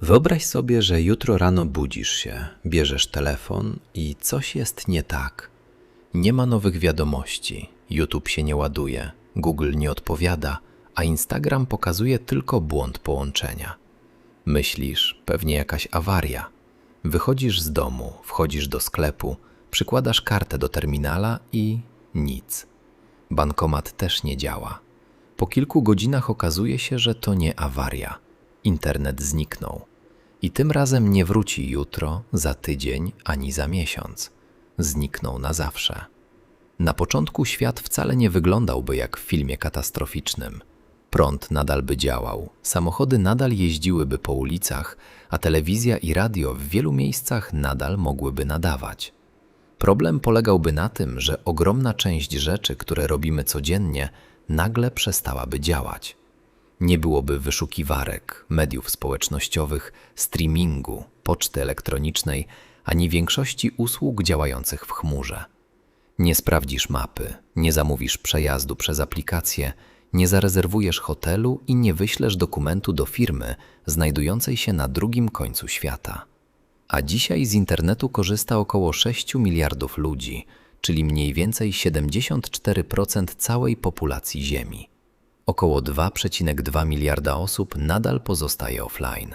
Wyobraź sobie, że jutro rano budzisz się, bierzesz telefon i coś jest nie tak. Nie ma nowych wiadomości, YouTube się nie ładuje, Google nie odpowiada, a Instagram pokazuje tylko błąd połączenia. Myślisz, pewnie jakaś awaria. Wychodzisz z domu, wchodzisz do sklepu, przykładasz kartę do terminala i nic. Bankomat też nie działa. Po kilku godzinach okazuje się, że to nie awaria. Internet zniknął. I tym razem nie wróci jutro, za tydzień, ani za miesiąc. Zniknął na zawsze. Na początku świat wcale nie wyglądałby jak w filmie katastroficznym. Prąd nadal by działał, samochody nadal jeździłyby po ulicach, a telewizja i radio w wielu miejscach nadal mogłyby nadawać. Problem polegałby na tym, że ogromna część rzeczy, które robimy codziennie, nagle przestałaby działać. Nie byłoby wyszukiwarek, mediów społecznościowych, streamingu, poczty elektronicznej, ani większości usług działających w chmurze. Nie sprawdzisz mapy, nie zamówisz przejazdu przez aplikację, nie zarezerwujesz hotelu i nie wyślesz dokumentu do firmy znajdującej się na drugim końcu świata. A dzisiaj z internetu korzysta około 6 miliardów ludzi, czyli mniej więcej 74% całej populacji Ziemi. Około 2,2 miliarda osób nadal pozostaje offline.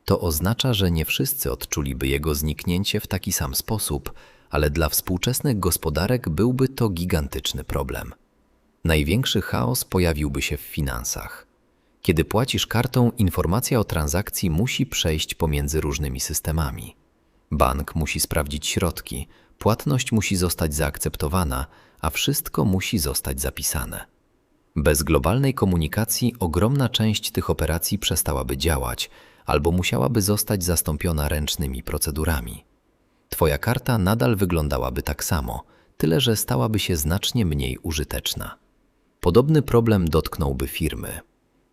To oznacza, że nie wszyscy odczuliby jego zniknięcie w taki sam sposób, ale dla współczesnych gospodarek byłby to gigantyczny problem. Największy chaos pojawiłby się w finansach. Kiedy płacisz kartą, informacja o transakcji musi przejść pomiędzy różnymi systemami. Bank musi sprawdzić środki, płatność musi zostać zaakceptowana, a wszystko musi zostać zapisane. Bez globalnej komunikacji ogromna część tych operacji przestałaby działać albo musiałaby zostać zastąpiona ręcznymi procedurami. Twoja karta nadal wyglądałaby tak samo, tyle że stałaby się znacznie mniej użyteczna. Podobny problem dotknąłby firmy.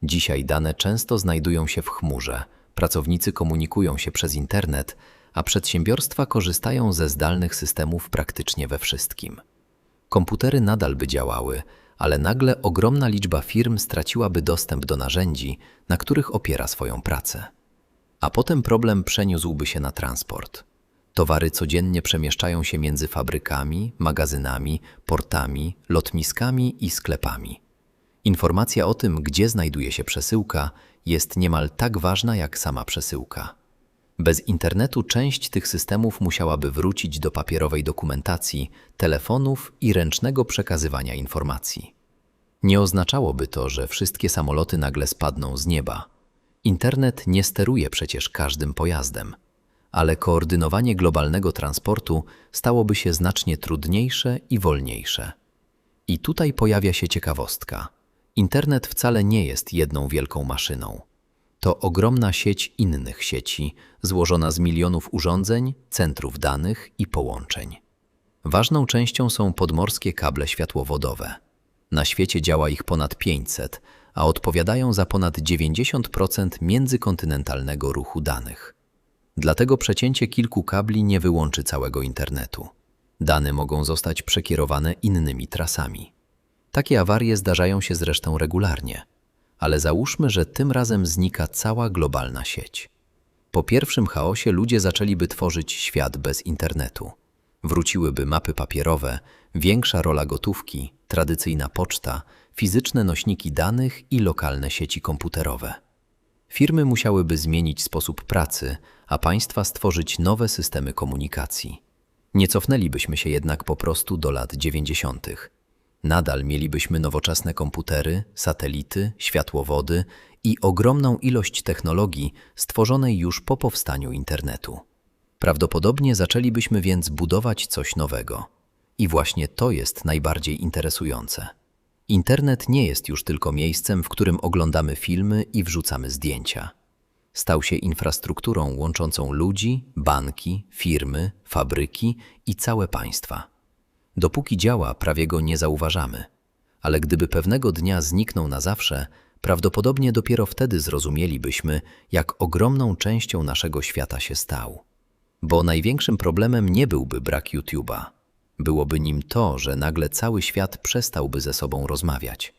Dzisiaj dane często znajdują się w chmurze, pracownicy komunikują się przez internet, a przedsiębiorstwa korzystają ze zdalnych systemów praktycznie we wszystkim. Komputery nadal by działały, ale nagle ogromna liczba firm straciłaby dostęp do narzędzi, na których opiera swoją pracę. A potem problem przeniósłby się na transport. Towary codziennie przemieszczają się między fabrykami, magazynami, portami, lotniskami i sklepami. Informacja o tym, gdzie znajduje się przesyłka, jest niemal tak ważna jak sama przesyłka. Bez internetu część tych systemów musiałaby wrócić do papierowej dokumentacji, telefonów i ręcznego przekazywania informacji. Nie oznaczałoby to, że wszystkie samoloty nagle spadną z nieba. Internet nie steruje przecież każdym pojazdem, ale koordynowanie globalnego transportu stałoby się znacznie trudniejsze i wolniejsze. I tutaj pojawia się ciekawostka. Internet wcale nie jest jedną wielką maszyną. To ogromna sieć innych sieci, złożona z milionów urządzeń, centrów danych i połączeń. Ważną częścią są podmorskie kable światłowodowe. Na świecie działa ich ponad 500, a odpowiadają za ponad 90% międzykontynentalnego ruchu danych. Dlatego przecięcie kilku kabli nie wyłączy całego internetu. Dane mogą zostać przekierowane innymi trasami. Takie awarie zdarzają się zresztą regularnie. Ale załóżmy, że tym razem znika cała globalna sieć. Po pierwszym chaosie ludzie zaczęliby tworzyć świat bez internetu. Wróciłyby mapy papierowe, większa rola gotówki, tradycyjna poczta, fizyczne nośniki danych i lokalne sieci komputerowe. Firmy musiałyby zmienić sposób pracy, a państwa stworzyć nowe systemy komunikacji. Nie cofnęlibyśmy się jednak po prostu do lat 90. Nadal mielibyśmy nowoczesne komputery, satelity, światłowody i ogromną ilość technologii stworzonej już po powstaniu internetu. Prawdopodobnie zaczęlibyśmy więc budować coś nowego. I właśnie to jest najbardziej interesujące. Internet nie jest już tylko miejscem, w którym oglądamy filmy i wrzucamy zdjęcia. Stał się infrastrukturą łączącą ludzi, banki, firmy, fabryki i całe państwa. Dopóki działa, prawie go nie zauważamy. Ale gdyby pewnego dnia zniknął na zawsze, prawdopodobnie dopiero wtedy zrozumielibyśmy, jak ogromną częścią naszego świata się stał. Bo największym problemem nie byłby brak YouTube'a. Byłoby nim to, że nagle cały świat przestałby ze sobą rozmawiać.